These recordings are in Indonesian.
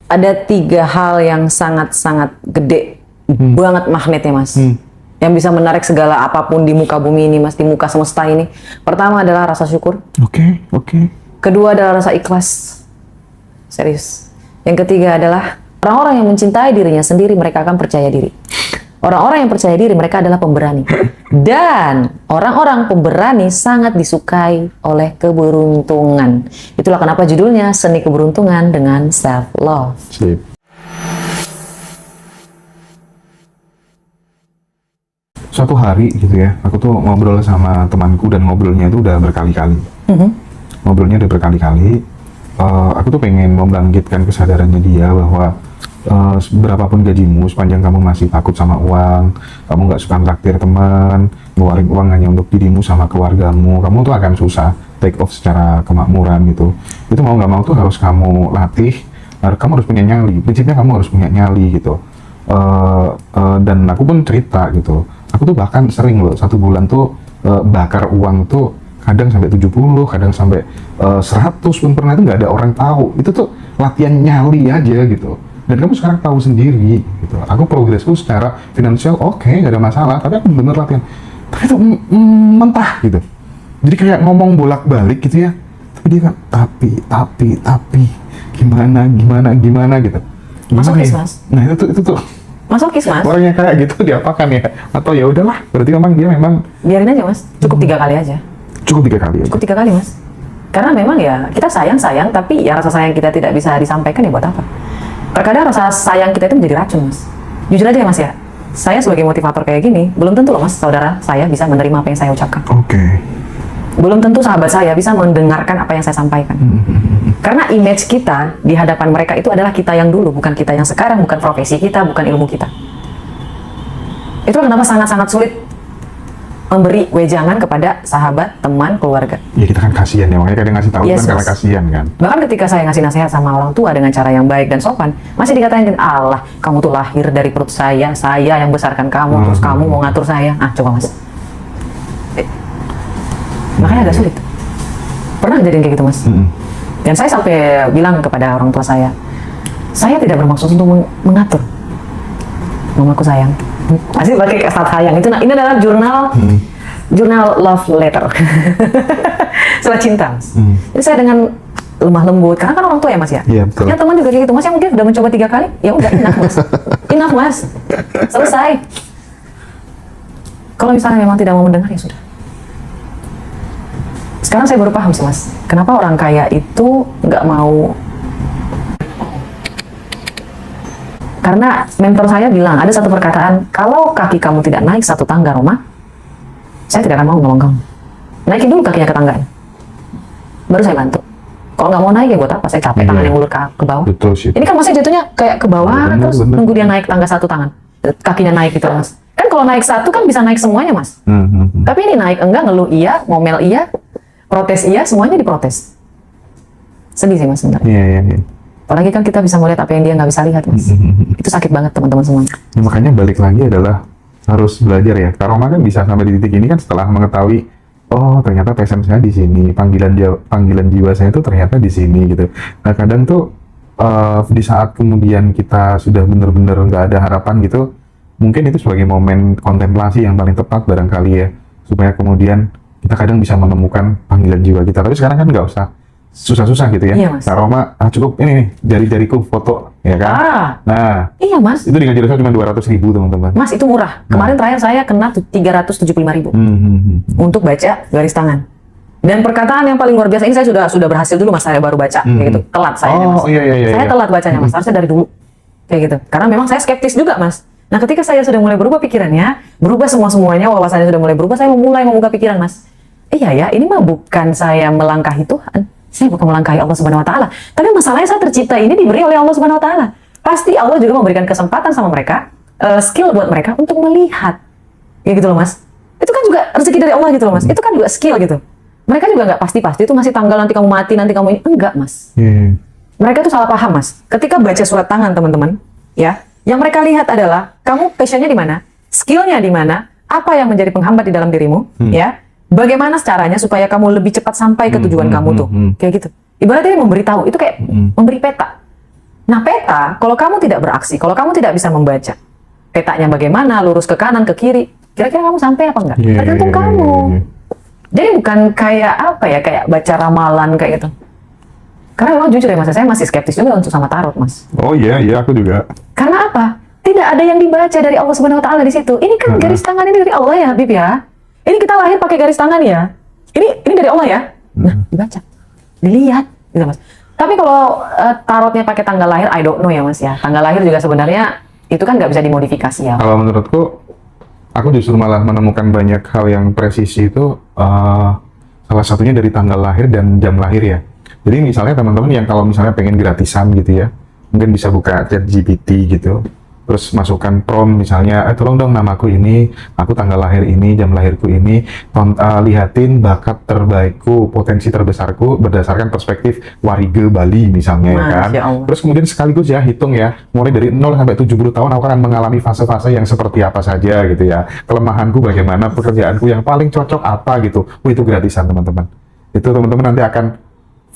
ada 3 hal yang sangat-sangat gede banget magnetnya, Mas. Yang bisa menarik segala apapun di muka bumi ini, Mas, di muka semesta ini. Pertama adalah rasa syukur. Oke. Kedua adalah rasa ikhlas. Serius. Yang ketiga adalah orang-orang yang mencintai dirinya sendiri, mereka akan percaya diri. Orang-orang yang percaya diri, mereka adalah pemberani. Dan orang-orang pemberani sangat disukai oleh keberuntungan. Itulah kenapa judulnya Seni Keberuntungan dengan Self-Love. Sip. Suatu hari gitu ya, aku tuh ngobrol sama temanku dan ngobrolnya itu udah berkali-kali. Ngobrolnya udah berkali-kali. Aku tuh pengen membangkitkan kesadarannya dia bahwa berapapun gajimu, sepanjang kamu masih takut sama uang, kamu nggak suka traktir teman, ngeluarin uang hanya untuk dirimu sama keluargamu, kamu tuh akan susah take off secara kemakmuran gitu. Itu mau nggak mau tuh harus kamu latih, kamu harus punya nyali. Prinsipnya kamu harus punya nyali gitu. Dan aku pun cerita gitu. Aku tuh bahkan sering loh 1 bulan tuh bakar uang tuh kadang sampai 70, kadang sampai 100 pun pernah, itu nggak ada orang tahu. Itu tuh latihan nyali aja gitu. Dan kamu sekarang tahu sendiri gitu. Aku progresku secara finansial oke, nggak ada masalah, tapi aku bener latihan. Tapi itu mentah gitu. Jadi kayak ngomong bolak-balik gitu ya. Tapi dia kan tapi gimana gitu. Masokis, ya? Mas. Nah itu tuh Masokis, Mas. orangnya kayak gitu diapakan ya? Atau ya udahlah, berarti memang dia memang Biarin aja, Mas. Cukup 3 kali aja. cukup 3 kali aja. Cukup 3 kali, Mas. Karena memang ya kita sayang, tapi ya rasa sayang kita tidak bisa disampaikan, ya buat apa? Terkadang rasa sayang kita itu menjadi racun, Mas. Jujur aja ya, Mas ya. Saya sebagai motivator kayak gini, belum tentu loh, Mas, saudara saya bisa menerima apa yang saya ucapkan. Oke. Belum tentu sahabat saya bisa mendengarkan apa yang saya sampaikan. Karena image kita di hadapan mereka itu adalah kita yang dulu, bukan kita yang sekarang, bukan profesi kita, bukan ilmu kita. Itulah kenapa sangat-sangat sulit memberi wejangan kepada sahabat, teman, keluarga. Ya kita kan kasihan ya, makanya kadang ngasih tahu Yes, kan karena Mas. kasihan kan. Bahkan ketika saya ngasih nasihat sama orang tua dengan cara yang baik dan sopan, masih dikatain, Allah, kamu tuh lahir dari perut saya yang besarkan kamu, terus kamu mau ngatur saya. Ah, coba, Mas. Makanya agak sulit. Pernah kejadian kayak gitu, Mas. Dan saya sampai bilang kepada orang tua saya tidak bermaksud untuk mengatur. Mamaku sayang. Masih pakai kata sayang. Itu, ini adalah jurnal love letter. Surat cinta, Mas. Jadi saya dengan lemah lembut, karena kan orang tua ya, Mas ya. Iya, betul. Ya teman juga kayak gitu, Mas, yang mungkin udah mencoba 3 kali, ya udah enough, Mas. Enough, Mas. Selesai. Kalau misalnya memang tidak mau mendengar, ya sudah. Sekarang saya baru paham sih, Mas, kenapa orang kaya itu nggak mau. Karena mentor saya bilang, ada satu perkataan, kalau kaki kamu tidak naik 1 tangga rumah, saya tidak akan mau nolong kamu. Naikin dulu kakinya ke tangganya, baru saya bantu. Kalau nggak mau naik, ya buat apa? Saya capek tangan yang ulur ke bawah. Betul sih. Ini kan masih jatuhnya kayak ke bawah, Bener, terus bener. nunggu dia naik tangga 1 tangan. Kakinya naik gitu, Mas. Kan kalau naik 1 kan bisa naik semuanya, Mas. Tapi ini naik enggak, ngeluh iya, ngomel iya, protes iya, semuanya diprotes. Sedih sih, Mas, sebenarnya. Iya. Apalagi kan kita bisa melihat apa yang dia nggak bisa lihat, Mas. Itu sakit banget, teman-teman semua. Ya, makanya balik lagi adalah harus belajar ya. Kak Roma kan bisa sampai di titik ini kan setelah mengetahui, oh ternyata passion saya di sini, panggilan jiwa saya itu ternyata di sini gitu. Nah kadang tuh di saat kemudian kita sudah benar-benar nggak ada harapan gitu, mungkin itu sebagai momen kontemplasi yang paling tepat barangkali ya, supaya kemudian kita kadang bisa menemukan panggilan jiwa kita. Tapi sekarang kan nggak usah susah-susah gitu ya. Iya, Mas. Kak Roma, cukup ini nih, jari-jariku foto, ya kan? Nah, Iya, Mas. itu dengan jasa cuma 200.000 teman-teman. Mas, itu murah. Kemarin terakhir saya kena 375.000 untuk baca garis tangan. Dan perkataan yang paling luar biasa ini saya sudah berhasil dulu, Mas. Saya baru baca kayak gitu. Telat saya, Mas. Iya. Saya telat bacanya, Mas. Harusnya dari dulu kayak gitu. Karena memang saya skeptis juga, Mas. Nah, ketika saya sudah mulai berubah pikirannya, berubah semuanya, wawasannya sudah mulai berubah, saya mulai membuka pikiran, Mas. Iya ya, ini mah bukan saya melangkahi Tuhan. Saya bukan melangkahi Allah Subhanahu wa taala. Tapi masalahnya saya tercipta ini diberi oleh Allah Subhanahu wa taala. Pasti Allah juga memberikan kesempatan sama mereka, skill buat mereka untuk melihat. Ya gitu loh, Mas. Itu kan juga rezeki dari Allah gitu loh, Mas. Itu kan juga skill gitu. Mereka juga nggak pasti itu ngasih tanggal nanti kamu mati, nanti kamu ini. Enggak, Mas. Mereka tuh salah paham, Mas. Ketika baca surat tangan, teman-teman, ya, yang mereka lihat adalah kamu passionnya di mana, skillnya di mana, apa yang menjadi penghambat di dalam dirimu, ya. Bagaimana caranya supaya kamu lebih cepat sampai ke tujuan kamu tuh, kayak gitu. Ibaratnya dia memberitahu, itu kayak memberi peta. Nah peta, kalau kamu tidak beraksi, kalau kamu tidak bisa membaca petanya bagaimana, lurus ke kanan, ke kiri, kira-kira kamu sampai apa enggak? Tergantung kamu. Jadi bukan kayak apa ya, kayak baca ramalan kayak gitu. Karena memang jujur ya mas, saya masih skeptis juga untuk sama tarot mas. Oh iya, aku juga. Karena apa? Tidak ada yang dibaca dari Allah Subhanahu Wa Taala di situ. Ini kan garis tangan ini dari Allah ya, Habib ya. Ini kita lahir pakai garis tangan ya. Ini dari Allah ya. Nah, dibaca, dilihat, gitu mas. Tapi kalau tarotnya pakai tanggal lahir, I don't know ya mas ya. Tanggal lahir juga sebenarnya itu kan nggak bisa dimodifikasi ya. Kalau menurutku, aku justru malah menemukan banyak hal yang presisi itu salah satunya dari tanggal lahir dan jam lahir ya. Jadi misalnya teman-teman yang kalau misalnya pengen gratisan gitu ya, mungkin bisa buka ChatGPT gitu, terus masukkan prompt misalnya, tolong dong namaku ini, aku tanggal lahir ini, jam lahirku ini, lihatin bakat terbaikku, potensi terbesarku berdasarkan perspektif Warige Bali misalnya ya kan. Terus kemudian sekaligus ya hitung ya, mulai dari 0 sampai 70 tahun aku akan mengalami fase-fase yang seperti apa saja gitu ya. Kelemahanku bagaimana, pekerjaanku yang paling cocok apa gitu. Itu gratisan teman-teman. Itu teman-teman nanti akan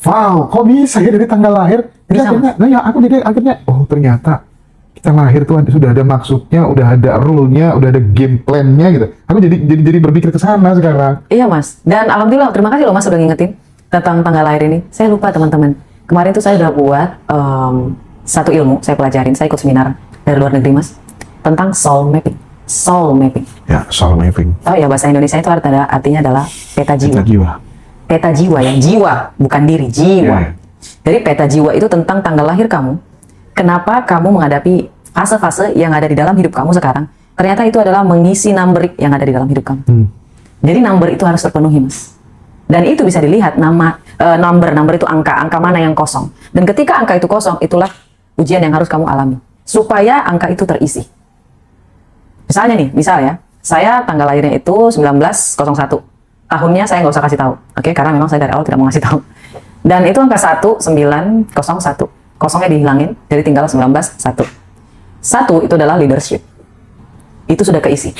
wow, kok bisa ya dari tanggal lahir? Aku jadi akhirnya, oh ternyata kita lahir tuh sudah ada maksudnya, udah ada rule-nya, udah ada game plan-nya gitu. Aku jadi berpikir ke sana sekarang. Iya mas, dan alhamdulillah terima kasih loh mas sudah ngingetin tentang tanggal lahir ini. Saya lupa teman-teman. Kemarin tuh saya udah buat satu ilmu, saya pelajarin, saya ikut seminar dari luar negeri mas tentang soul mapping. Soul mapping. Ya, soul mapping. Oh ya, bahasa Indonesia itu artinya adalah peta jiwa. Peta jiwa. Peta jiwa ya, jiwa bukan diri, jiwa. Jadi peta jiwa itu tentang tanggal lahir kamu. Kenapa kamu menghadapi fase-fase yang ada di dalam hidup kamu sekarang? Ternyata itu adalah mengisi number yang ada di dalam hidup kamu. Jadi number itu harus terpenuhi mas. Dan itu bisa dilihat number itu angka mana yang kosong. Dan ketika angka itu kosong, itulah ujian yang harus kamu alami supaya angka itu terisi. Misalnya nih, saya tanggal lahirnya itu 1901. Tahunnya saya nggak usah kasih tahu, oke? Karena memang saya dari awal tidak mau ngasih tahu. Dan itu angka 1901, kosongnya dihilangin, jadi tinggal 191. 1 itu adalah leadership, itu sudah keisi.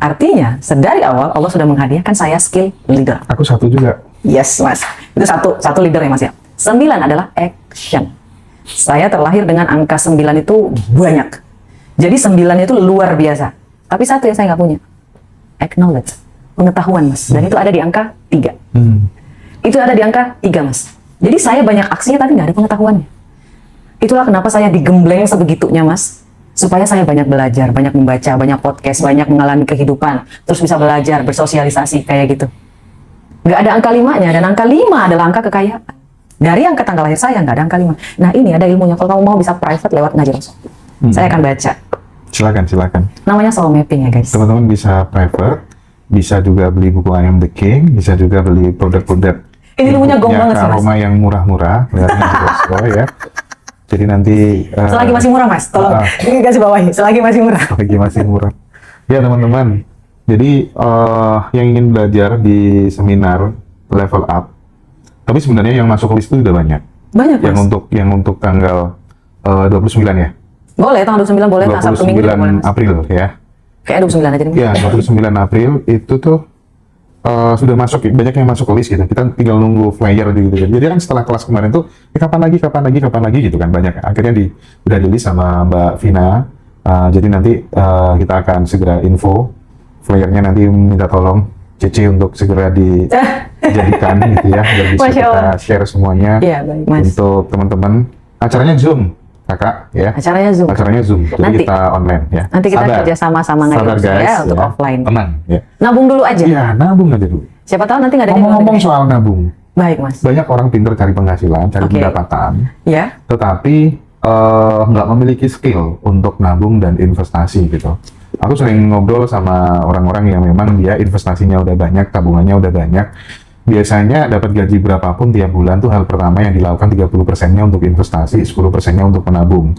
Artinya, sedari awal Allah sudah menghadiahkan saya skill leader. Aku 1 juga. Yes mas, itu satu leader ya mas ya. 9 adalah action. Saya terlahir dengan angka 9 itu banyak. Jadi 9 itu luar biasa. Tapi 1 yang saya nggak punya, acknowledge. Pengetahuan mas, dan itu ada di angka 3. Itu ada di angka 3 mas. Jadi saya banyak aksinya tapi nggak ada pengetahuannya. Itulah kenapa saya digembleng sebegitunya mas, supaya saya banyak belajar, banyak membaca, banyak podcast, banyak mengalami kehidupan, terus bisa belajar, bersosialisasi kayak gitu. Nggak ada angka 5-nya, dan angka 5 adalah angka kekayaan. Dari angka tanggal lahir saya nggak ada angka 5. Nah ini ada ilmunya, kalau kamu mau bisa private lewat ngaji Rasul. Saya akan baca. Silakan. Namanya soul mapping ya guys. Teman-teman bisa private. Bisa juga beli buku I Am The King, bisa juga beli produk-produk ini ilmunya gong banget sih mas. aroma yang murah-murah, ya. Jadi nanti selagi masih murah mas, tolong ini kasih bawahi, selagi masih murah. Selagi masih murah. Ya teman-teman, jadi yang ingin belajar di seminar level up, tapi sebenarnya yang masuk list itu udah banyak. Banyak mas. Yang untuk tanggal 29 ya? Boleh, tanggal 29 boleh, tanggal Sabtu Minggu juga boleh mas. April ya? Kayak 29 aja nih. Ya, 29 April itu tuh sudah masuk, banyak yang masuk ke list gitu. Kita tinggal nunggu flyer gitu. Jadi kan setelah kelas kemarin tuh, kapan lagi gitu kan banyak. Akhirnya udah di list sama Mbak Vina. Jadi nanti kita akan segera info flyernya, nanti minta tolong Cece untuk segera dijadikan gitu ya, biar bisa kita share semuanya untuk teman-teman. Acaranya Zoom. Kakak ya. Acaranya Zoom. Jadi nanti, kita online ya. Nanti kita kerja sama-sama ngaji ya untuk offline. Tenang ya. Nabung dulu aja. Iya, nabung aja dulu. Siapa tahu nanti nggak ada. Ngomong-ngomong soal nabung. Baik mas. Banyak orang pintar cari penghasilan, cari pendapatan. Ya. Tetapi nggak memiliki skill untuk nabung dan investasi gitu. Aku sering ngobrol sama orang-orang yang memang dia investasinya udah banyak, tabungannya udah banyak. Biasanya dapat gaji berapapun tiap bulan tuh hal pertama yang dilakukan 30%-nya untuk investasi, 10%-nya untuk menabung.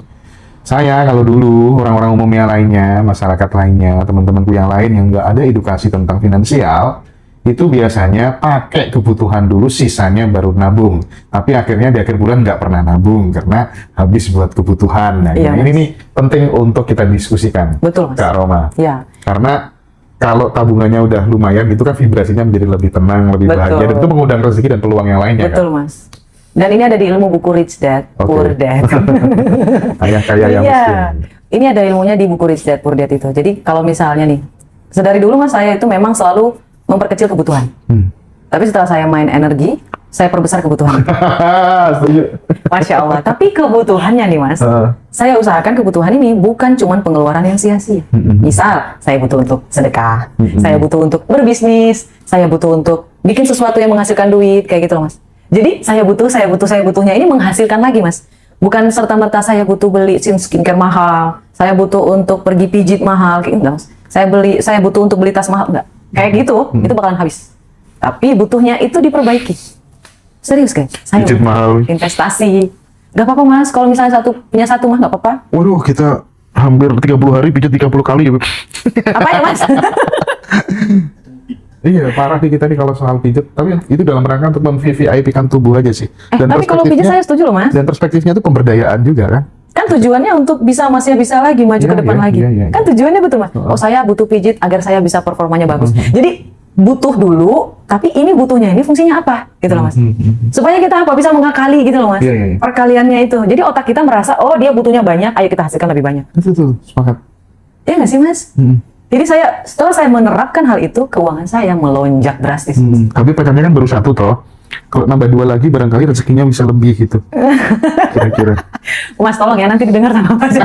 Saya kalau dulu, orang-orang umumnya lainnya, masyarakat lainnya, teman-temanku yang lain yang nggak ada edukasi tentang finansial, itu biasanya pakai kebutuhan dulu, sisanya baru nabung. Tapi akhirnya di akhir bulan nggak pernah nabung karena habis buat kebutuhan. Nah, ini nih penting untuk kita diskusikan. Betul, Mas. Kak Roma. Ya. Karena kalau tabungannya udah lumayan, itu kan vibrasinya menjadi lebih tenang, lebih bahagia, dan itu mengundang rezeki dan peluang yang lainnya. Betul, kan? Mas. Dan ini ada di ilmu buku Rich Dad, Oke. Poor Dad. Kaya-kaya yang Iya. miskin. Ini ada ilmunya di buku Rich Dad, Poor Dad itu. Jadi kalau misalnya nih, sedari dulu mas saya itu memang selalu memperkecil kebutuhan. Tapi setelah saya main energi, saya perbesar kebutuhan. Setuju. Masya Allah. Tapi kebutuhannya nih mas, saya usahakan kebutuhan ini bukan cuma pengeluaran yang sia-sia. Misal, saya butuh untuk sedekah, saya butuh untuk berbisnis, saya butuh untuk bikin sesuatu yang menghasilkan duit, kayak gitu loh mas. Jadi saya butuhnya ini menghasilkan lagi mas. Bukan serta-merta saya butuh beli skincare mahal, saya butuh untuk pergi pijit mahal, kayak enggak mas. Saya butuh untuk beli tas mahal, enggak. Kayak gitu, itu bakalan habis. Tapi butuhnya itu diperbaiki. Serius guys, saya Pijit mahal. investasi. Gak apa-apa mas, kalau misalnya punya satu mah gak apa-apa. Waduh, kita hampir 30 hari pijat 30 kali ya, Beb. Apa ya mas? Iya, parah nih kita nih kalau soal pijat. Tapi itu dalam rangka untuk mem-VIP-kan tubuh aja sih. Tapi kalau pijat saya setuju loh mas. Dan perspektifnya itu pemberdayaan juga kan. Kan tujuannya untuk masih bisa lagi maju Iya, ke depan iya, lagi. iya, iya. Kan tujuannya betul mas. Oh saya butuh pijit agar saya bisa performanya bagus. Jadi butuh dulu, tapi ini butuhnya ini fungsinya apa gitu loh mas. Supaya kita bisa mengakali gitu loh mas. Iya, iya, iya. Perkaliannya itu. Jadi otak kita merasa oh dia butuhnya banyak, ayo kita hasilkan lebih banyak. Itu sepakat. Iya nggak sih mas? Jadi setelah saya menerapkan hal itu, keuangan saya melonjak drastis. Tapi pacarnya kan baru satu toh. Kalau nambah 2 lagi barangkali rezekinya bisa lebih gitu. Kira-kira. Mas tolong ya nanti didengar sama mas.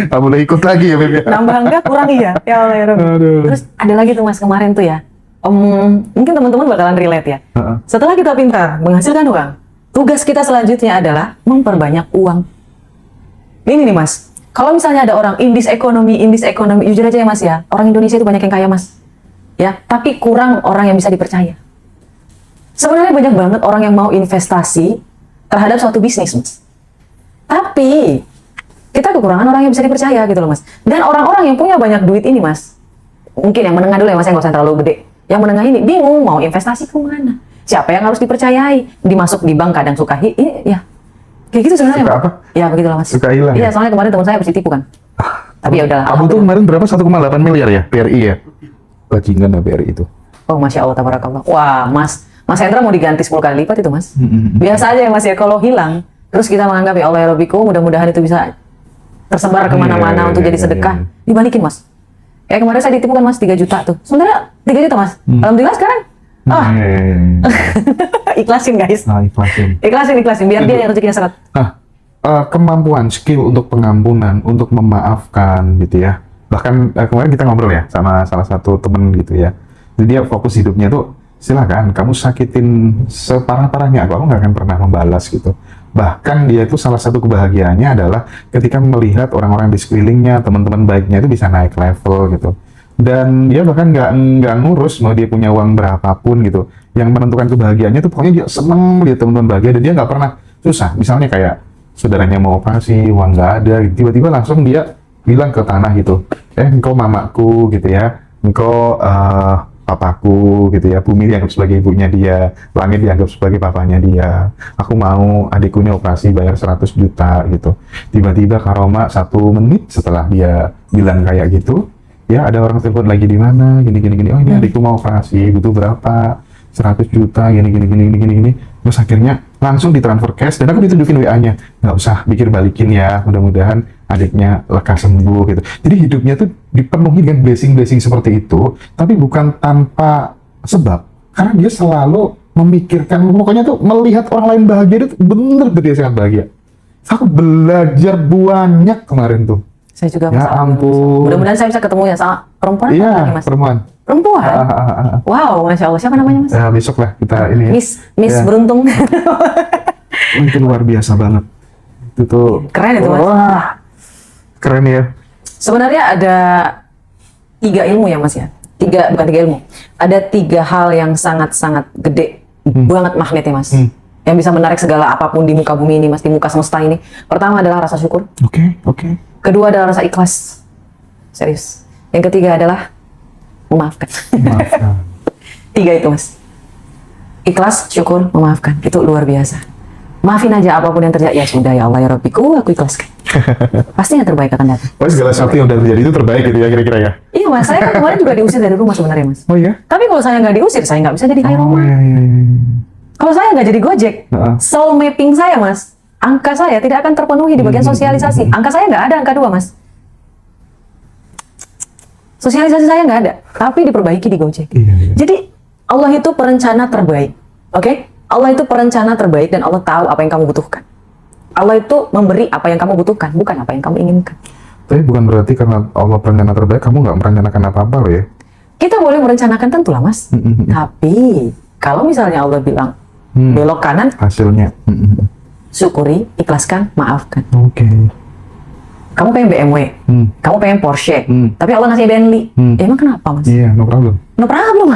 Tak boleh ikut lagi ya, Beb. Nambah enggak kurang iya. Ya Allah ya Rabbi. Aduh. Terus ada lagi tuh mas kemarin tuh ya. Mungkin teman-teman bakalan relate ya. Setelah kita pintar menghasilkan uang, tugas kita selanjutnya adalah memperbanyak uang. Ini nih mas. Kalau misalnya ada orang indis ekonomi, jujur aja ya mas ya, orang Indonesia itu banyak yang kaya mas, ya, tapi kurang orang yang bisa dipercaya. Sebenarnya banyak banget orang yang mau investasi terhadap suatu bisnis mas, tapi kita kekurangan orang yang bisa dipercaya gitu loh mas. Dan orang-orang yang punya banyak duit ini mas, mungkin yang menengah dulu ya mas, yang nggak usah terlalu gede, yang menengah ini bingung mau investasi ke mana, siapa yang harus dipercayai, dimasuk di bank kadang suka ini ya. Kayak gitu sebenarnya. Suka apa? Ya begitulah mas. Suka hilang. Iya, soalnya kemarin teman saya habis ditipu kan. Tapi ya udahlah. Kamu tuh kemarin berapa? 1,8 miliar ya? BRI ya? Bajingan ya BRI itu. Oh, Masya Allah, tabarakallah. Wah, Mas Hendra mau diganti 10 kali lipat itu, Mas. Biasa aja ya, Mas ya. Kalau hilang, terus kita menganggap, ya Allah ya Rabbiku, mudah-mudahan itu bisa tersebar kemana-mana untuk jadi sedekah. Dibalikin, Mas. Kayak kemarin saya ditipu kan, Mas, 3 juta tuh. Sebenarnya 3 juta, Mas. Alhamdulillah sekarang. Ikhlasin, guys. Ikhlasin. Biar dia yang rezekinya sangat. Nah, kemampuan, skill untuk pengampunan, untuk memaafkan gitu ya. Bahkan kemarin kita ngobrol ya sama salah satu temen gitu ya. Jadi dia fokus hidupnya tuh, silakan kamu sakitin separah-parahnya aku nggak akan pernah membalas gitu. Bahkan dia itu salah satu kebahagiaannya adalah ketika melihat orang-orang di sekelilingnya, teman-teman baiknya itu bisa naik level gitu. Dan dia bahkan nggak ngurus mau dia punya uang berapapun gitu. Yang menentukan kebahagiaannya tuh pokoknya dia seneng lihat teman-teman bahagia dan dia nggak pernah susah. Misalnya kayak saudaranya mau operasi, uang nggak ada, tiba-tiba langsung dia bilang ke tanah gitu, engkau mamaku gitu ya, engkau papaku gitu ya, bumi dianggap sebagai ibunya dia, langit dianggap sebagai papanya dia, aku mau adikku ini operasi bayar 100 juta gitu. Tiba-tiba Karoma 1 menit setelah dia bilang kayak gitu, ya ada orang telepon lagi di mana, gini, oh ini adikku mau operasi, butuh berapa, 100 juta, gini. Terus akhirnya langsung ditransfer cash dan aku ditunjukin WA-nya, nggak usah pikir balikin ya, mudah-mudahan adiknya lekas sembuh gitu. Jadi hidupnya tuh dipenuhi dengan blessing seperti itu, tapi bukan tanpa sebab, karena dia selalu memikirkan, pokoknya tuh melihat orang lain bahagia itu bener-bener dia sangat bahagia. Aku belajar banyak kemarin tuh. Saya juga Ya ampun. Mudah-mudahan saya bisa ketemu ya sama perempuan. Iya, Mas? perempuan. Wow, Masya Allah. Siapa namanya Mas? Ya, besok lah kita ini ya. Miss Ya. Beruntung. Itu luar biasa banget. Itu tuh. Keren itu Mas. Wah, keren ya. Sebenarnya ada 3 ilmu ya Mas ya. Bukan 3 ilmu. Ada 3 hal yang sangat-sangat gede. Banget magnetnya Mas. Yang bisa menarik segala apapun di muka bumi ini Mas. Di muka semesta ini. Pertama adalah rasa syukur. Oke. Kedua adalah rasa ikhlas. Serius. Yang ketiga adalah memaafkan. Maafkan. 3 itu Mas. Ikhlas, syukur, memaafkan. Itu luar biasa. Maafin aja apapun yang terjadi. Ya sudah ya Allah ya Rabbiku, aku ikhlaskan. Pasti yang terbaik akan datang. Oh, segala sesuatu yang udah terjadi itu terbaik gitu ya kira-kira ya. Iya Mas, saya kan kemarin juga diusir dari rumah sebenarnya Mas. Oh iya? Tapi kalau saya nggak diusir, saya nggak bisa jadi kaya Oh rumah. iya. Kalau saya nggak jadi Gojek, soul mapping saya, Mas, angka saya tidak akan terpenuhi di bagian sosialisasi. Angka saya nggak ada angka 2, Mas. Sosialisasi saya nggak ada, tapi diperbaiki di Gojek. Jadi Allah itu perencana terbaik, oke? Allah itu perencana terbaik dan Allah tahu apa yang kamu butuhkan. Allah itu memberi apa yang kamu butuhkan, bukan apa yang kamu inginkan. Tapi bukan berarti karena Allah perencana terbaik, kamu nggak merencanakan apa-apa loh ya? Kita boleh merencanakan tentulah, Mas. Tapi kalau misalnya Allah bilang belok kanan, Hasilnya. syukuri, ikhlaskan, maafkan. Oke. Kamu pengen BMW, kamu pengen Porsche, tapi Allah ngasih Bentley. Emang kenapa, Mas? Iya, no problem. No problem.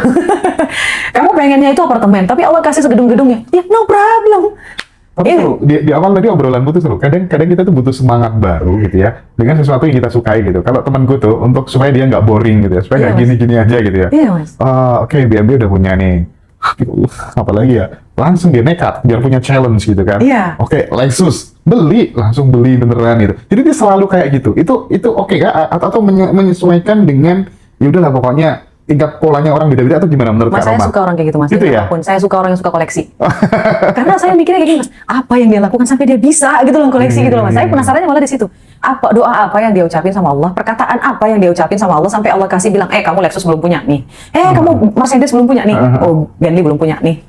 Kamu pengennya itu apartemen, tapi Allah kasih segedung-gedungnya. Ya, no problem. Tapi seru, di awal tadi obrolan tuh seru. Kadang kita tuh butuh semangat baru gitu ya, dengan sesuatu yang kita sukai gitu. Kalau temanku tuh, untuk supaya dia nggak boring gitu ya, supaya nggak gini-gini aja gitu ya. Iya, Mas. Oke, BMW udah punya nih. Apalagi ya, langsung dia nekat biar punya challenge gitu kan. Iya. Oke, Lexus langsung beli beneran gitu. Jadi dia selalu kayak gitu. Itu oke kah? Atau menyesuaikan dengan ya udahlah pokoknya tingkat polanya orang beda-beda atau gimana menurut Mas, Kak saya Roma? suka orang kayak gitu, Mas. Gitu ya? Apapun. Saya suka orang yang suka koleksi. Karena saya mikirnya kayak gini, Mas. Apa yang dia lakukan sampai dia bisa gitu loh koleksi gitu loh, Mas. Saya penasarannya malah di situ. Doa apa yang dia ucapin sama Allah? Perkataan apa yang dia ucapin sama Allah sampai Allah kasih bilang, kamu Lexus belum punya nih. Kamu Mercedes belum punya nih. Oh, Bentley belum punya nih.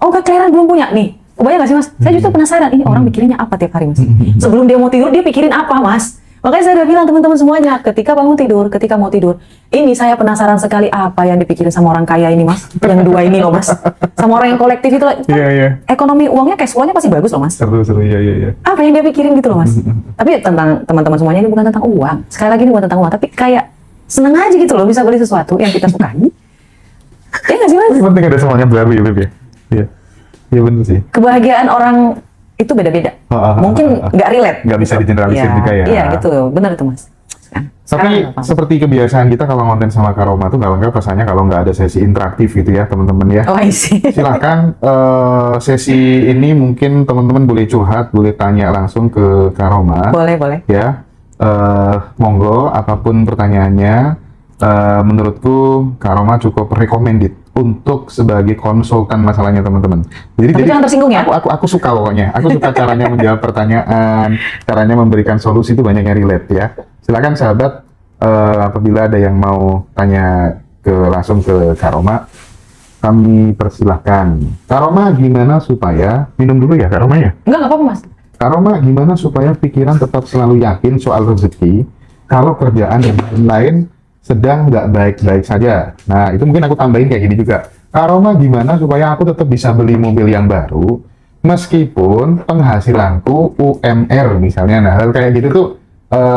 Oh, McLaren belum punya nih. Kebayang gak sih, Mas? Saya justru penasaran, ini orang mikirnya apa tiap hari, Mas? Sebelum dia mau tidur, dia pikirin apa, Mas? Makanya saya udah bilang teman-teman semuanya, ketika bangun tidur, ketika mau tidur, ini saya penasaran sekali apa yang dipikirin sama orang kaya ini, Mas. Yang dua ini loh, Mas. Sama orang yang kolektif itu, Iya. ekonomi uangnya, cash flow-nya pasti bagus loh, Mas. Seru, iya. Apa yang dia pikirin gitu loh, Mas. Tapi tentang teman-teman semuanya ini bukan tentang uang. Sekali lagi ini bukan tentang uang, tapi kayak seneng aja gitu loh bisa beli sesuatu yang kita sukai. Ya nggak sih, Mas? Penting ada semuanya baru ya, Beb ya. Iya benar sih. Kebahagiaan orang itu beda-beda. Mungkin nggak relate. Nggak bisa digeneralisir juga ya. Iya gitu, benar itu, Mas. Tapi seperti kebiasaan kita kalau konten sama Kak Roma tuh nggak lengkap rasanya kalau nggak ada sesi interaktif gitu ya teman-teman ya. Oh, I see. Silakan sesi ini mungkin teman-teman boleh curhat, boleh tanya langsung ke Kak Roma. Boleh. Ya, monggo apapun pertanyaannya. Menurutku Kak Roma cukup recommended untuk sebagai konsultan masalahnya teman-teman. Jadi jangan tersinggung ya. Aku suka pokoknya. Aku suka caranya menjawab pertanyaan, caranya memberikan solusi itu banyak yang relate ya. Silakan sahabat, apabila ada yang mau tanya langsung ke Kak Roma, kami persilahkan. Kak Roma, gimana supaya minum dulu ya Kak Roma ya? Nggak apa-apa, Mas. Kak Roma, gimana supaya pikiran tetap selalu yakin soal rezeki kalau kerjaan dan lain-lain sedang nggak baik-baik saja. Nah, itu mungkin aku tambahin kayak gini juga. Kak Roma, gimana supaya aku tetap bisa beli mobil yang baru meskipun penghasilanku UMR misalnya. Nah, hal kayak gitu tuh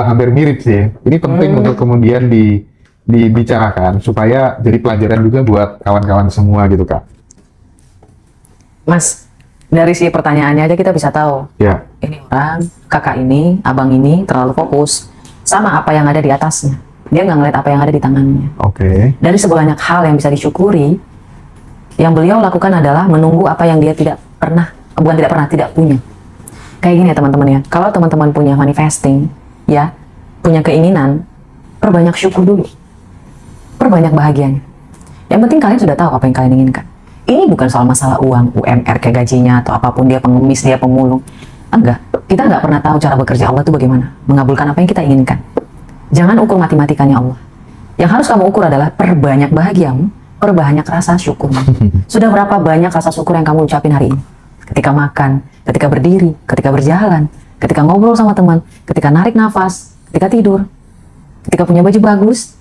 hampir mirip sih. Ini penting untuk kemudian dibicarakan supaya jadi pelajaran juga buat kawan-kawan semua gitu, Kak. Mas, dari si pertanyaannya aja kita bisa tahu. Ya. Ini orang, kakak ini, abang ini terlalu fokus sama apa yang ada di atasnya. Dia nggak ngeliat apa yang ada di tangannya. Oke. Dari sebanyak hal yang bisa disyukuri, yang beliau lakukan adalah menunggu apa yang dia tidak punya. Kayak gini ya teman-teman ya, kalau teman-teman punya manifesting, ya, punya keinginan, perbanyak syukur dulu. Perbanyak bahagianya. Yang penting kalian sudah tahu apa yang kalian inginkan. Ini bukan soal masalah uang, UMR kayak gajinya, atau apapun dia pengemis, dia pemulung. Enggak, kita nggak pernah tahu cara bekerja Allah itu bagaimana. Mengabulkan apa yang kita inginkan. Jangan ukur matematikanya Allah. Yang harus kamu ukur adalah perbanyak bahagiamu, perbanyak rasa syukurmu. Sudah berapa banyak rasa syukur yang kamu ucapin hari ini? Ketika makan, ketika berdiri, ketika berjalan, ketika ngobrol sama teman, ketika narik nafas, ketika tidur, ketika punya baju bagus,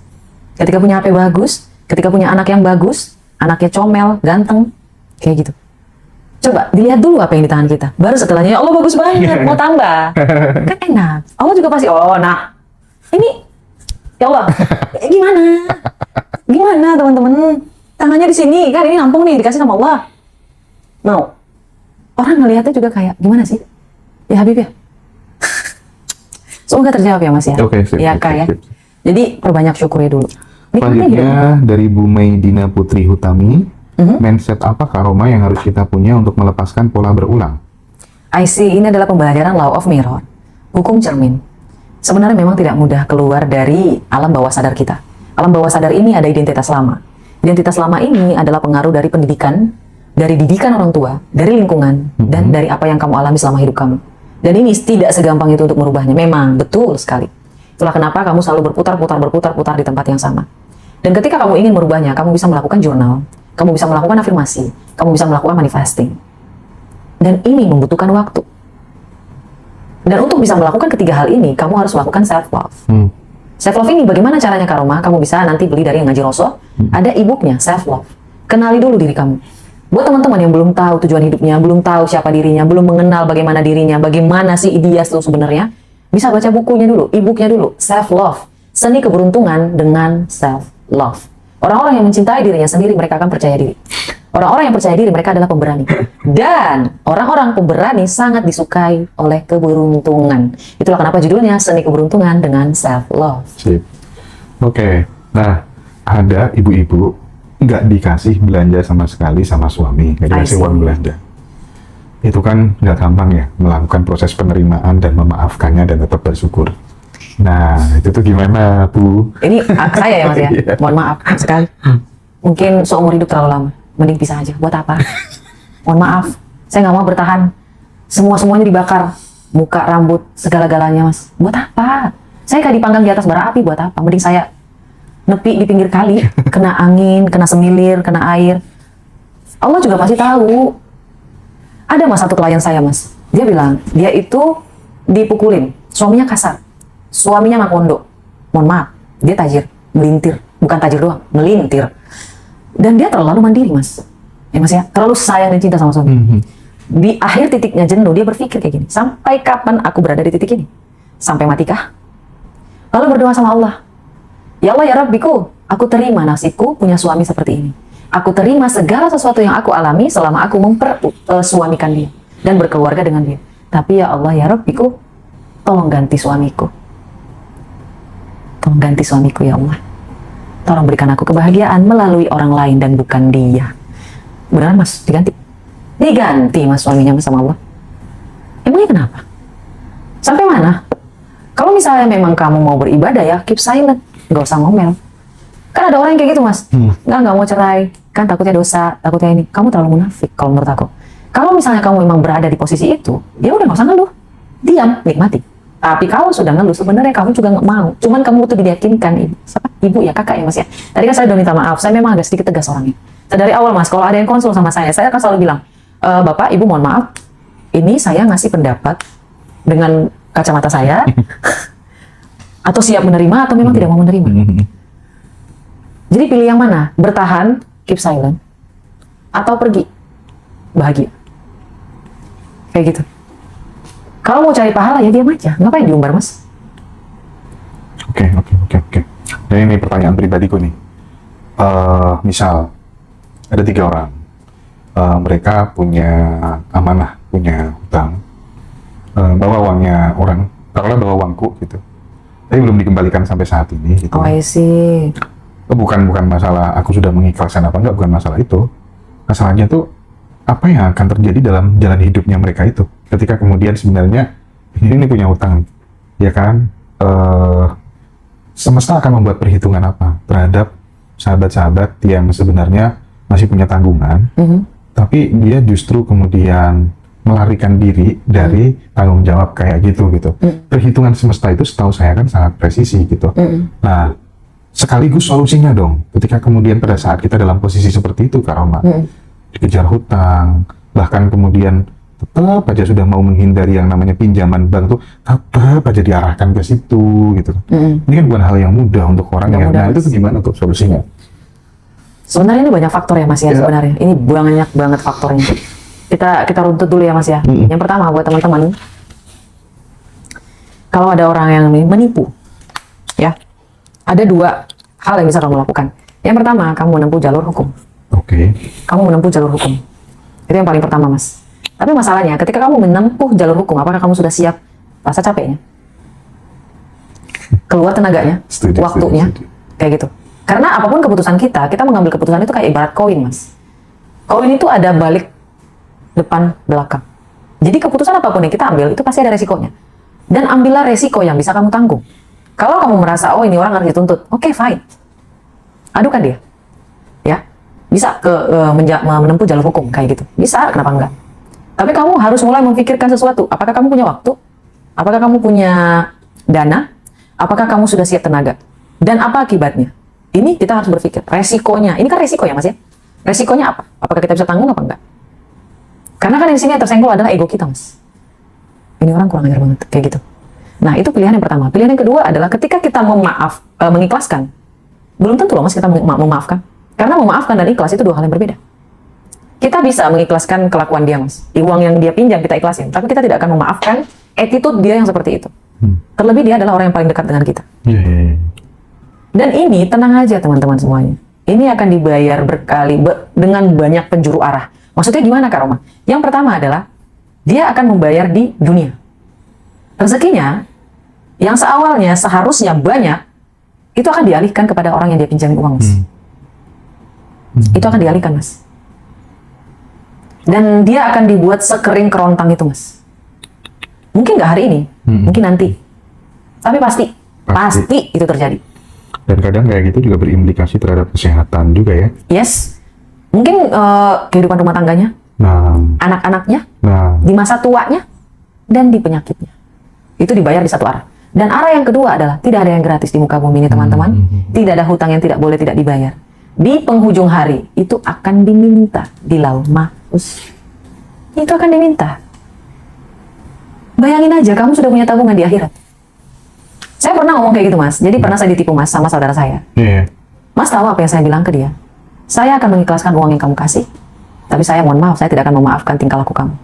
ketika punya HP bagus, ketika punya anak yang bagus, anaknya comel, ganteng, kayak gitu. Coba dilihat dulu apa yang di tangan kita. Baru setelahnya, ya Allah bagus banget, mau tambah. Kan enak. Allah juga pasti, ini, ya Allah, gimana teman-teman? Tangannya di sini, kan ini nampung nih, dikasih sama Allah. Mau? Orang ngelihatnya juga kayak, gimana sih? Ya Habib ya? Semoga terjawab ya Mas ya? Oke, sip. Jadi perbanyak syukurnya dulu. Selanjutnya dari Bu Maidina Putri Hutami, mindset apa Kak Roma yang harus kita punya untuk melepaskan pola berulang? I see, ini adalah pembelajaran Law of Mirror, hukum cermin. Sebenarnya memang tidak mudah keluar dari alam bawah sadar kita. Alam bawah sadar ini ada identitas lama. Identitas lama ini adalah pengaruh dari pendidikan, dari didikan orang tua, dari lingkungan, dan dari apa yang kamu alami selama hidup kamu. Dan ini tidak segampang itu untuk merubahnya. Memang betul sekali. Itulah kenapa kamu selalu berputar-putar di tempat yang sama. Dan ketika kamu ingin merubahnya, kamu bisa melakukan jurnal, kamu bisa melakukan afirmasi, kamu bisa melakukan manifesting. Dan ini membutuhkan waktu. Dan untuk bisa melakukan ketiga hal ini, kamu harus melakukan self-love. Self-love ini bagaimana caranya Kak Roma? Kamu bisa nanti beli dari yang ngaji Rosso. Ada e-booknya, self-love. Kenali dulu diri kamu. Buat teman-teman yang belum tahu tujuan hidupnya, belum tahu siapa dirinya, belum mengenal bagaimana dirinya, bagaimana sih dia itu sebenarnya, bisa baca bukunya dulu, e-booknya dulu, self-love. Seni keberuntungan dengan self-love. Orang-orang yang mencintai dirinya sendiri, mereka akan percaya diri. Orang-orang yang percaya diri, mereka adalah pemberani. Dan orang-orang pemberani sangat disukai oleh keberuntungan. Itulah kenapa judulnya Seni Keberuntungan dengan Self-Love. Sip. Oke. Nah, ada ibu-ibu nggak dikasih belanja sama sekali sama suami, nggak dikasih uang belanja. Itu kan nggak gampang ya, melakukan proses penerimaan dan memaafkannya dan tetap bersyukur. Nah, itu tuh gimana, Bu? Ini saya ya, Mas ya. Mohon maaf sekali. Mungkin seumur hidup terlalu lama. Mending pisah aja. Buat apa? Mohon maaf. Saya nggak mau bertahan. Semuanya dibakar. Muka, rambut, segala-galanya, Mas. Buat apa? Saya kayak dipanggang di atas bara api. Buat apa? Mending saya nepi di pinggir kali. Kena angin, kena semilir, kena air. Allah juga pasti tahu. Ada Mas satu klien saya, Mas. Dia bilang, dia itu dipukulin. Suaminya kasar. Suaminya makondo. Mohon maaf. Dia tajir. Melintir. Bukan tajir doang. Melintir. Dan dia terlalu mandiri, Mas. Ya, Mas ya. Terlalu sayang dan cinta sama suami. Di akhir titiknya jenuh, dia berpikir kayak gini. Sampai kapan aku berada di titik ini? Sampai matikah? Lalu berdoa sama Allah. Ya Allah, ya Rabbiku, aku terima nasibku punya suami seperti ini. Aku terima segala sesuatu yang aku alami selama aku mempersuamikan dia. Dan berkeluarga dengan dia. Tapi ya Allah, ya Rabbiku, tolong ganti suamiku. Tolong ganti suamiku, ya Allah. Tolong berikan aku kebahagiaan melalui orang lain dan bukan dia. Beneran, Mas? Diganti? Diganti, Mas, suaminya sama Allah. Emangnya kenapa? Sampai mana? Kalau misalnya memang kamu mau beribadah ya, keep silent. Nggak usah ngomel. Kan ada orang yang kayak gitu, Mas. Nggak mau cerai. Kan takutnya dosa, takutnya ini. Kamu terlalu munafik kalau menurut aku. Kalau misalnya kamu memang berada di posisi itu, ya udah nggak usah ngeluh. Diam, nikmati. Tapi kalau sudah ngeluh, sebenarnya kamu juga nggak mau. Cuman kamu butuh diyakinkan, ibu ya, kakak ya, Mas ya. Tadi kan saya udah minta maaf, saya memang agak sedikit tegas orangnya. Dari awal, Mas, kalau ada yang konsul sama saya akan selalu bilang, Bapak, Ibu mohon maaf, ini saya ngasih pendapat dengan kacamata saya, atau siap menerima, atau memang tidak mau menerima. Jadi pilih yang mana? Bertahan, keep silent, atau pergi, bahagia. Kayak gitu. Kalau mau cari pahala ya diam aja. Ngapain diumbar, Mas? Oke. Dan ini pertanyaan pribadiku nih. Misal ada 3 orang, mereka punya amanah, punya hutang, bawa uangnya orang, taruhlah bawa uangku gitu, tapi belum dikembalikan sampai saat ini. Gitu. Oh, I see. Bukan masalah aku sudah mengikhlaskan apa enggak, bukan masalah itu. Masalahnya tuh apa yang akan terjadi dalam jalan hidupnya mereka itu ketika kemudian sebenarnya ini punya hutang, ya kan? Semesta akan membuat perhitungan apa terhadap sahabat-sahabat yang sebenarnya masih punya tanggungan, tapi dia justru kemudian melarikan diri dari tanggung jawab kayak gitu. Perhitungan semesta itu setahu saya kan sangat presisi gitu. Nah, sekaligus solusinya dong ketika kemudian pada saat kita dalam posisi seperti itu, Kak Roma, dikejar hutang, bahkan kemudian tetap aja sudah mau menghindari yang namanya pinjaman bank tuh, tetap aja diarahkan ke situ gitu. Ini kan bukan hal yang mudah untuk orang yang nah itu tuh gimana tuh solusinya? Sebenarnya ini banyak faktor ya, Mas ya, sebenarnya. Ini banyak banget faktornya. Kita runtut dulu ya, Mas ya. Yang pertama buat teman-teman, kalau ada orang yang menipu, ya, ada 2 hal yang bisa kamu lakukan. Yang pertama, kamu menempuh jalur hukum. Kamu menempuh jalur hukum. Itu yang paling pertama, Mas. Tapi masalahnya, ketika kamu menempuh jalur hukum, apakah kamu sudah siap rasa capeknya? Keluar tenaganya, waktunya, kayak gitu. Karena apapun keputusan kita mengambil keputusan itu kayak ibarat koin, Mas. Koin itu ada balik, depan, belakang. Jadi keputusan apapun yang kita ambil, itu pasti ada resikonya. Dan ambillah resiko yang bisa kamu tanggung. Kalau kamu merasa, oh ini orang harus dituntut, oke, fine. Adukan dia. Ya. bisa menempuh jalur hukum kayak gitu. Bisa, kenapa enggak? Tapi kamu harus mulai memikirkan sesuatu. Apakah kamu punya waktu? Apakah kamu punya dana? Apakah kamu sudah siap tenaga? Dan apa akibatnya? Ini kita harus berpikir. Resikonya, ini kan resiko ya mas ya? Resikonya apa? Apakah kita bisa tanggung apa enggak? Karena kan di sini yang tersenggol adalah ego kita mas. Ini orang kurang ajar banget, kayak gitu. Nah itu pilihan yang pertama. Pilihan yang kedua adalah ketika kita mengikhlaskan. Belum tentu loh mas kita memaafkan. Karena memaafkan dan ikhlas itu dua hal yang berbeda. Kita bisa mengikhlaskan kelakuan dia mas. Uang yang dia pinjam kita ikhlasin. Tapi kita tidak akan memaafkan attitude dia yang seperti itu. Terlebih dia adalah orang yang paling dekat dengan kita. Dan ini tenang aja teman-teman semuanya. Ini akan dibayar dengan banyak penjuru arah. Maksudnya gimana Kak Roma? Yang pertama adalah dia akan membayar di dunia. Rezekinya yang seawalnya seharusnya banyak itu akan dialihkan kepada orang yang dia pinjami uang mas. Itu akan dialihkan mas. Dan dia akan dibuat sekering kerontang itu mas. Mungkin nggak hari ini, mungkin nanti. Tapi pasti itu terjadi. Dan kadang kayak gitu juga berimplikasi terhadap kesehatan juga ya. Yes. Mungkin kehidupan rumah tangganya, anak-anaknya, di masa tuanya, dan di penyakitnya. Itu dibayar di satu arah. Dan arah yang kedua adalah tidak ada yang gratis di muka bumi ini teman-teman. Tidak ada hutang yang tidak boleh tidak dibayar. Di penghujung hari itu akan diminta di lauh mahfuz. Itu akan diminta. Bayangin aja kamu sudah punya tabungan di akhirat. Saya pernah ngomong kayak gitu mas. Jadi pernah saya ditipu mas sama saudara saya. Mas tahu apa yang saya bilang ke dia? Saya akan mengikhlaskan uang yang kamu kasih. Tapi saya mohon maaf, saya tidak akan memaafkan tingkah laku kamu.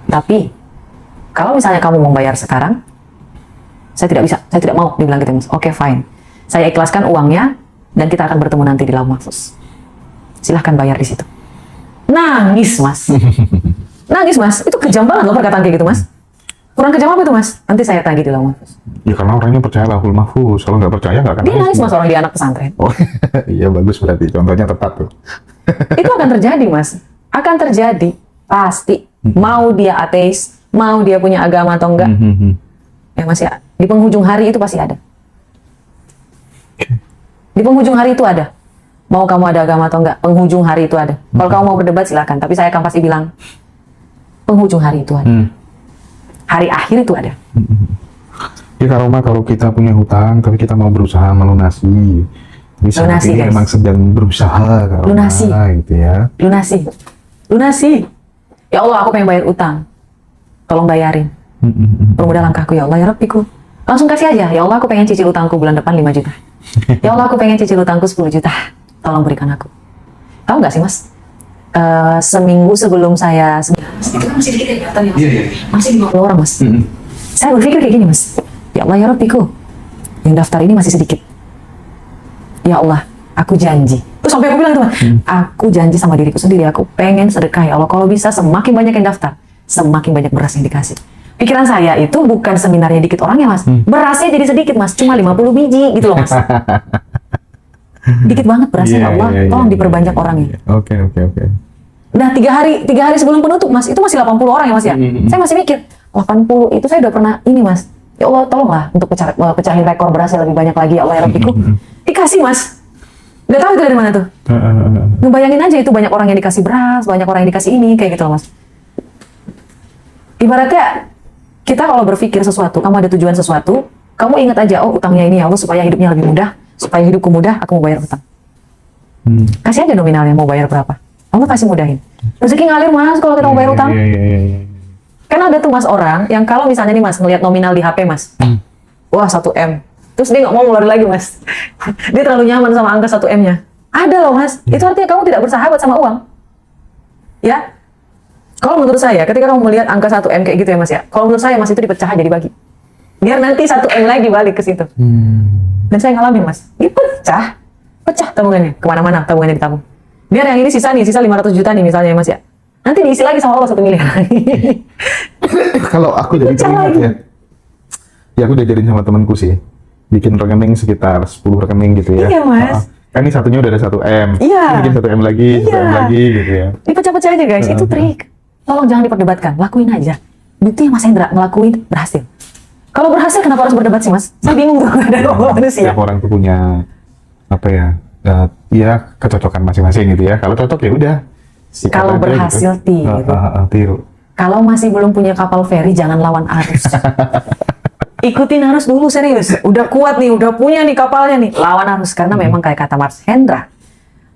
Tapi kalau misalnya kamu mau bayar sekarang, saya tidak bisa, saya tidak mau, dibilang gitu mas. Oke, fine. Saya ikhlaskan uangnya dan kita akan bertemu nanti di lauh mahfuz. Silahkan bayar di situ. Nangis mas. Nangis mas. Itu kejam banget loh perkataan kayak gitu mas. Kurang kejam apa itu mas? Nanti saya tagih di lauh mahfuz. Ya karena orangnya percaya lauhul mahfuz. Kalau nggak percaya nggak akan dia nangis mas, orang dia anak pesantren. Oh iya bagus berarti. Contohnya tepat tuh. Itu akan terjadi mas. Akan terjadi. Pasti. Mau dia ateis, mau dia punya agama atau enggak. Ya mas ya. Di penghujung hari itu pasti ada. Di penghujung hari itu ada. Mau kamu ada agama atau enggak, penghujung hari itu ada. Kalau kamu mau berdebat silakan. Tapi saya akan pasti bilang, penghujung hari itu ada. Hari akhir itu ada. Ya Kak Roma, kalau kita punya hutang tapi kita mau berusaha melunasi, saat ini memang sedang berusaha Kak Roma, lunasi gitu ya. Lunasi. Ya Allah, aku pengen bayar utang, tolong bayarin. Permudah langkahku ya Allah ya Rabbiku. Langsung kasih aja. Ya Allah, aku pengen cicil utangku bulan depan 5 juta. Ya Allah, aku pengen cicil utangku 10 juta. Tolong berikan aku. Tahu nggak sih mas? Seminggu sebelum saya itu kan masih dikit ya daftarnya mas. Masih 50 orang mas. Saya berpikir kayak gini mas, ya Allah ya Rabbiku, yang daftar ini masih sedikit. Ya Allah, aku janji. Terus sampai aku bilang tuh, aku janji sama diriku sendiri, aku pengen sedekah ya Allah. Kalau bisa semakin banyak yang daftar, semakin banyak beras yang dikasih. Pikiran saya itu bukan seminarnya dikit orangnya mas, berasnya jadi sedikit mas, cuma 50 biji gitu loh mas. Dikit banget berasnya ya Allah, tolong diperbanyak orangnya. Oke. Nah 3 hari sebelum penutup mas, itu masih 80 orang ya mas ya. Saya masih mikir, 80 itu saya udah pernah ini mas. Ya Allah tolonglah untuk pecahin rekor berasnya lebih banyak lagi ya Allah ya Rabbiku. Dikasih mas. Gak tahu itu dari mana tuh. Ngebayangin aja itu banyak orang yang dikasih beras, banyak orang yang dikasih ini, kayak gitu loh mas. Ibaratnya kita kalau berpikir sesuatu, kamu ada tujuan sesuatu, kamu ingat aja, oh utangnya ini ya Allah supaya hidupnya lebih mudah, supaya hidupku mudah, aku mau bayar utang. Kasih aja nominalnya mau bayar berapa. Allah kasih mudahin. Rezeki ngalir mas kalau kita mau bayar utang. Kan ada tuh mas orang yang kalau misalnya nih mas ngelihat nominal di HP mas, wah 1 M, terus dia nggak mau ngeluarin lagi mas. Dia terlalu nyaman sama angka 1 M-nya. Ada loh mas, itu artinya kamu tidak bersahabat sama uang. Ya, kalau menurut saya ketika kamu melihat angka 1 M kayak gitu ya mas ya, kalau menurut saya mas itu dipecah aja dibagi, biar nanti 1 M lagi balik ke situ. Dan saya ngalamin mas, dipecah, pecah tabungannya, kemana-mana tabungannya ditabung. Biar yang ini sisa 500 juta nih misalnya ya mas ya. Nanti diisi lagi sama Allah 1 miliar. Kalau aku jadi teringat ya. Ya aku udah jadiin sama temanku sih. Bikin rekening sekitar 10 rekening gitu ya. Iya mas. Kan ini satunya udah ada 1 M. Iya. Bikin 1 M lagi, 1 M lagi gitu ya. Dipecah-pecah aja guys, itu trik. Tolong jangan diperdebatkan, lakuin aja. Bukti Mas Hendra ngelakuin berhasil. Kalau berhasil kenapa harus berdebat sih mas? Saya bingung tuh ada manusia. Setiap orang tuh punya apa ya, ya kecocokan masing-masing gitu ya. Kalau cocok ya udah. Sikat Kalau aja berhasil gitu. tiru. Tiru. Kalau masih belum punya kapal feri, jangan lawan arus. Ikutin arus dulu, serius. Udah kuat nih, udah punya nih kapalnya nih. Lawan arus. Karena memang kayak kata Mas Hendra,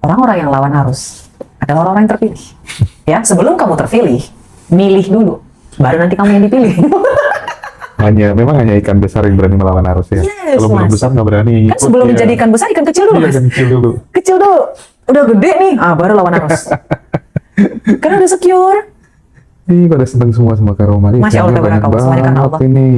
orang-orang yang lawan arus adalah orang yang terpilih. Ya, sebelum kamu terpilih, milih dulu. Baru nanti kamu yang dipilih. Memang hanya ikan besar yang berani melawan arus ya. Yes, Kalau belum Mas. besar nggak berani Kan ikut, sebelum ya. menjadi ikan besar, ikan kecil dulu, Iya, Mas. ikan kecil dulu. Kecil dulu. Udah gede nih, baru lawan arus. Karena udah secure. Ih, pada seneng semua sama Karoma nih. Masya Allah, Banyak tabarakallah, semuanya karena banget Allah. ini.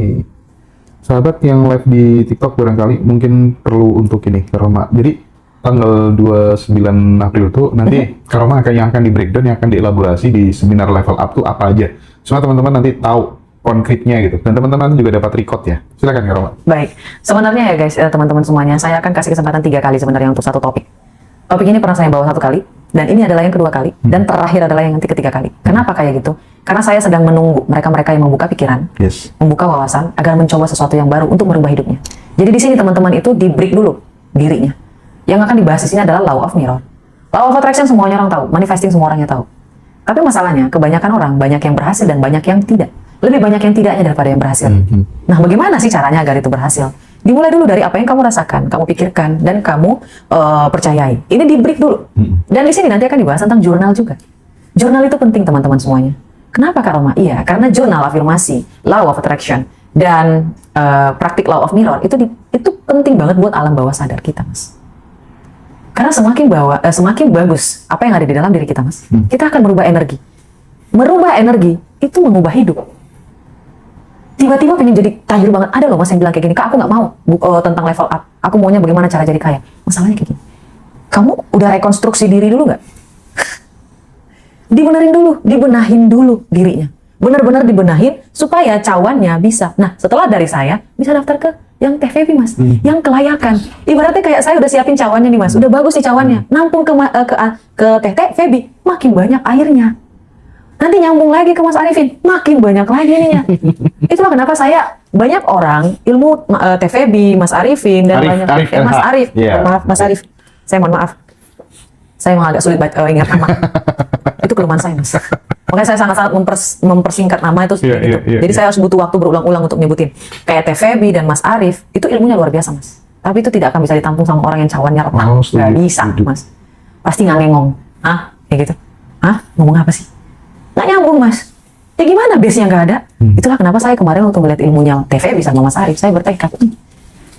Sahabat yang live di TikTok barangkali mungkin perlu untuk ini Karoma. Jadi tanggal 29 April tuh nanti Karoma yang akan di breakdown, yang akan dielaborasi di seminar level up tuh apa aja. Semua teman-teman nanti tahu konkretnya gitu. Dan teman-teman juga dapat record ya. Silakan Karoma. Baik, sebenarnya ya guys, teman-teman semuanya, saya akan kasih kesempatan 3 kali sebenarnya untuk satu topik. Topik ini pernah saya bawa 1 kali, dan ini adalah yang kedua kali, dan terakhir adalah yang nanti ketiga kali. Kenapa kayak gitu? Karena saya sedang menunggu mereka-mereka yang membuka pikiran, Yes. membuka wawasan, agar mencoba sesuatu yang baru untuk merubah hidupnya. Jadi di sini teman-teman itu di break dulu dirinya. Yang akan dibahas di sini adalah law of mirror. Law of attraction semuanya orang tahu, manifesting semua orangnya tahu. Tapi masalahnya, kebanyakan orang banyak yang berhasil dan banyak yang tidak. Lebih banyak yang tidaknya daripada yang berhasil. Nah, bagaimana sih caranya agar itu berhasil? Dimulai dulu dari apa yang kamu rasakan, kamu pikirkan, dan kamu percayai. Ini di break dulu. Dan di sini nanti akan dibahas tentang jurnal juga. Jurnal itu penting teman-teman semuanya. Kenapa Kak Roma? Iya, karena jurnal afirmasi, law of attraction, dan praktik law of mirror itu penting banget buat alam bawah sadar kita, Mas. Karena semakin bagus apa yang ada di dalam diri kita, Mas, kita akan merubah energi. Merubah energi itu mengubah hidup. Tiba-tiba pengen jadi tajir banget. Ada loh Mas yang bilang kayak gini, Kak, aku nggak mau tentang level up. Aku maunya bagaimana cara jadi kaya. Masalahnya kayak gini. Kamu udah rekonstruksi diri dulu nggak? Dibenahin dulu dirinya. Benar-benar dibenahin supaya cawannya bisa. Nah, setelah dari saya, bisa daftar ke yang Teh Febi, Mas. Yang kelayakan. Ibaratnya kayak saya udah siapin cawannya nih, Mas. Udah bagus nih cawannya. Nampung ke Teh Febi, makin banyak airnya. Nanti nyambung lagi ke Mas Arifin, makin banyak lagi ininya. Itulah kenapa saya banyak orang ilmu Teh Febi, Mas Arifin, dan banyak Mas Arif. Maaf, Mas Arif. Saya mohon maaf. Saya memang agak sulit ingat nama. Itu kelemahan saya, Mas. Makanya saya sangat-sangat mempersingkat nama itu. Jadi saya harus butuh waktu berulang-ulang untuk nyebutin. Kayak Teh Febi dan Mas Arif, itu ilmunya luar biasa, Mas. Tapi itu tidak akan bisa ditampung sama orang yang cawannya retak. Nggak bisa, Mas. Pasti nggak ngengong. Kayak gitu. Ngomong apa sih? Nggak nyambung, Mas. Ya gimana, base-nya nggak ada? Itulah kenapa saya kemarin waktu melihat ilmunya Teh Febi sama Mas Arif, saya bertekad.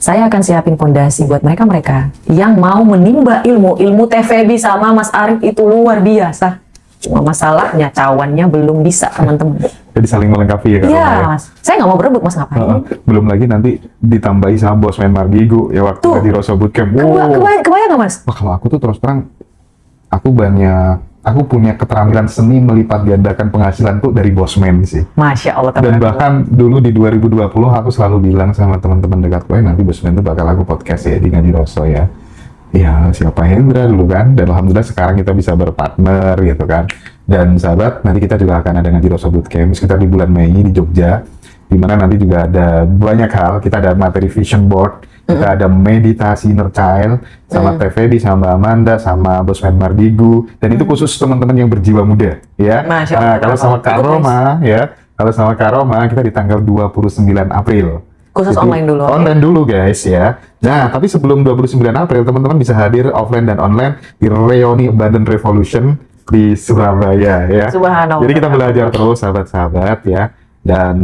Saya akan siapin fondasi buat mereka-mereka yang mau menimba ilmu Teh Febi sama Mas Arif itu luar biasa. Cuma masalahnya cawannya belum bisa, teman-teman. Jadi saling melengkapi ya Kak Iya, Roma, ya? Mas. Saya nggak mau berebut, Mas, ngapain? Belum lagi nanti ditambahi sama Bosman Mardigo ya waktu Tuh. di Rosso Bootcamp. Kebayang nggak, Mas? Wah, kalau aku tuh terus terang, aku punya keterampilan seni melipat gandakan penghasilan tuh dari Bosman sih. Masya Allah. Dan tabarakallah. bahkan dulu di 2020 aku selalu bilang sama teman-teman dekatku, nanti Bosman tuh bakal aku podcast ya di Ngaji Rosso ya. Ya, siapa Hendra dulu kan, dan alhamdulillah sekarang kita bisa berpartner gitu kan. Dan sahabat, nanti kita juga akan ada Ngaji Rosso Bootcamp sekitar di bulan Mei di Jogja, di mana nanti juga ada banyak hal. Kita ada materi vision board, kita ada meditasi inner child, sama Teh Febi, sama Mbak Amanda, sama Bosman Mardigu, dan itu khusus teman-teman yang berjiwa muda ya. Masya Allah. Kalau sama Kak Roma ya, kalau sama Kak Roma kita di tanggal 29 April. Khusus Jadi, online dulu. Online dulu guys ya. Nah, tapi sebelum 29 April teman-teman bisa hadir offline dan online di Reuni Abundant Revolution di Surabaya ya. Subhanallah. Jadi kita belajar terus sahabat-sahabat ya. Dan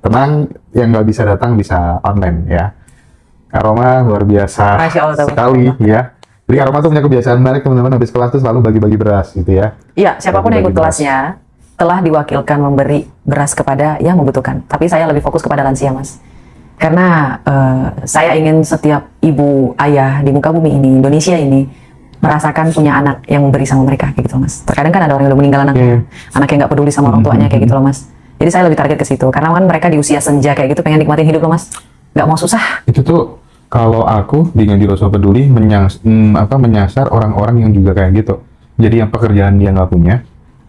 tenang, yang nggak bisa datang bisa online ya. Kak Roma luar biasa Masya Allah, sekali ya. Jadi Kak Roma tuh punya kebiasaan menarik teman-teman, habis kelas tuh selalu bagi-bagi beras gitu ya. Iya, siapapun yang ikut kelasnya telah diwakilkan memberi beras kepada yang membutuhkan. Tapi saya lebih fokus kepada lansia, Mas. Karena saya ingin setiap ibu, ayah di muka bumi ini, Indonesia ini, merasakan punya anak yang memberi sama mereka, kayak gitu, Mas. Terkadang kan ada orang yang udah meninggal anaknya, anak yang nggak peduli sama orang tuanya, kayak gitu loh, Mas. Jadi saya lebih target ke situ. Karena kan mereka di usia senja kayak gitu, pengen nikmatin hidup loh, Mas. Nggak mau susah. Itu tuh kalau aku di Ngaji Rosso Peduli menyasar orang-orang yang juga kayak gitu. Jadi yang pekerjaan dia nggak punya,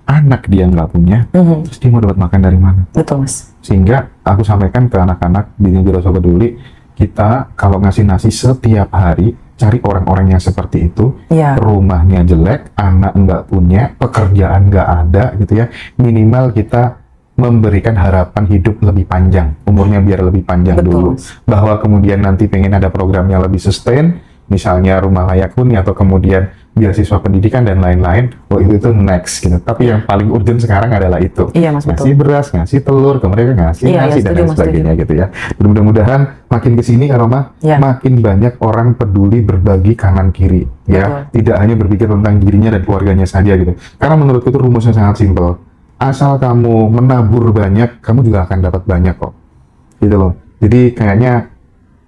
anak dia nggak punya, terus dia mau dapat makan dari mana? Betul, Mas. Sehingga aku sampaikan ke anak-anak di Ngaji Rosso Peduli, kita kalau ngasih nasi setiap hari, cari orang-orang yang seperti itu, Iya. rumahnya jelek, anak nggak punya, pekerjaan nggak ada gitu ya. Minimal kita memberikan harapan hidup lebih panjang, umurnya biar lebih panjang Betul. dulu. Bahwa kemudian nanti pengen ada program yang lebih sustain, misalnya rumah layak huni atau kemudian beasiswa pendidikan dan lain-lain. Oh itu next gitu. Tapi yang paling urgent sekarang adalah itu. Iya, Mas, ngasih betul. beras, ngasih telur, kemudian ngasih Iya, nasi iya, dan setuju, lain Mas, sebagainya gitu ya. Mudah-mudahan makin kesini Karoma, Iya. makin banyak orang peduli berbagi kanan kiri ya. Tidak hanya berpikir tentang dirinya dan keluarganya saja gitu. Karena menurutku itu rumusnya sangat simpel. Asal kamu menabur banyak, kamu juga akan dapat banyak kok. Gitu loh. Jadi kayaknya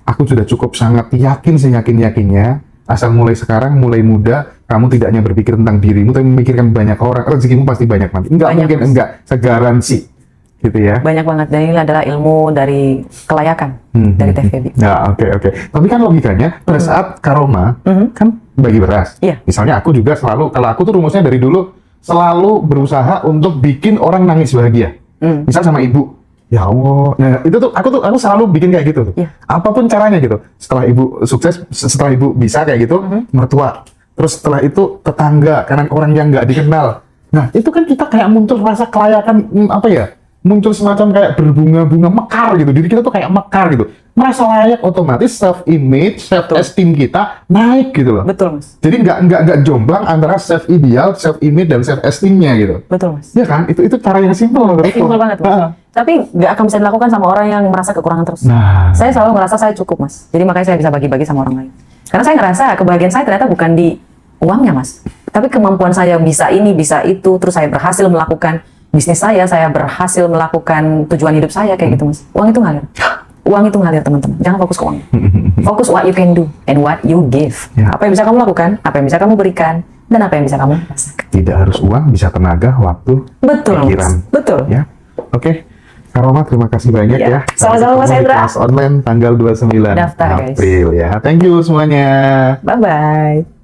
aku sudah cukup sangat yakin seyakin-yakinnya, asal mulai sekarang, mulai muda, kamu tidak hanya berpikir tentang dirimu, tapi memikirkan banyak orang, rezekimu pasti banyak nanti. Enggak Banyak, mungkin, Mas. enggak. Segaransi. Gitu ya. Banyak banget, dan ini adalah ilmu dari kelayakan dari TVB. Nah, oke. Tapi kan logikanya, pada saat Karoma, kan bagi beras. Iya. Misalnya aku juga selalu, kalau aku tuh rumusnya dari dulu, selalu berusaha untuk bikin orang nangis bahagia. Misal sama ibu, ya Allah, nah itu tuh aku selalu bikin kayak gitu tuh. Iya. Apapun caranya gitu. Setelah ibu sukses, setelah ibu bisa kayak gitu, mertua. Terus setelah itu tetangga, karena orang yang nggak dikenal. Nah itu kan kita kayak muncul rasa kelayakan, apa ya? Muncul semacam kayak berbunga-bunga mekar gitu. Diri kita tuh kayak mekar gitu. Merasa layak, otomatis self image, self esteem kita naik gitu loh. Betul, Mas. Jadi nggak jomplang antara self ideal, self image dan self esteemnya gitu. Betul, Mas. Ya kan? Itu cara yang simpel menurutku. Simpel banget, Mas. Ah. Tapi nggak akan bisa dilakukan sama orang yang merasa kekurangan terus. Nah. Saya selalu merasa saya cukup, Mas. Jadi makanya saya bisa bagi-bagi sama orang lain. Karena saya ngerasa kebahagiaan saya ternyata bukan di uangnya, Mas. Tapi kemampuan saya bisa ini, bisa itu, terus saya berhasil melakukan bisnis saya berhasil melakukan tujuan hidup saya kayak gitu, Mas. Uang itu ngalir. Uang itu ngalir, teman-teman. Jangan fokus ke uang. Fokus what you can do and what you give. Ya. Apa yang bisa kamu lakukan, apa yang bisa kamu berikan, dan apa yang bisa kamu rasakan. Tidak harus uang, bisa tenaga, waktu, Betul, pikiran. Mas. Betul. Ya. Oke. Karoma, terima kasih banyak Iya. ya. Sama-sama, Mas Sampai ketemu di Hendra. kelas online tanggal 29 Daftar, guys. April ya. Thank you semuanya. Bye-bye.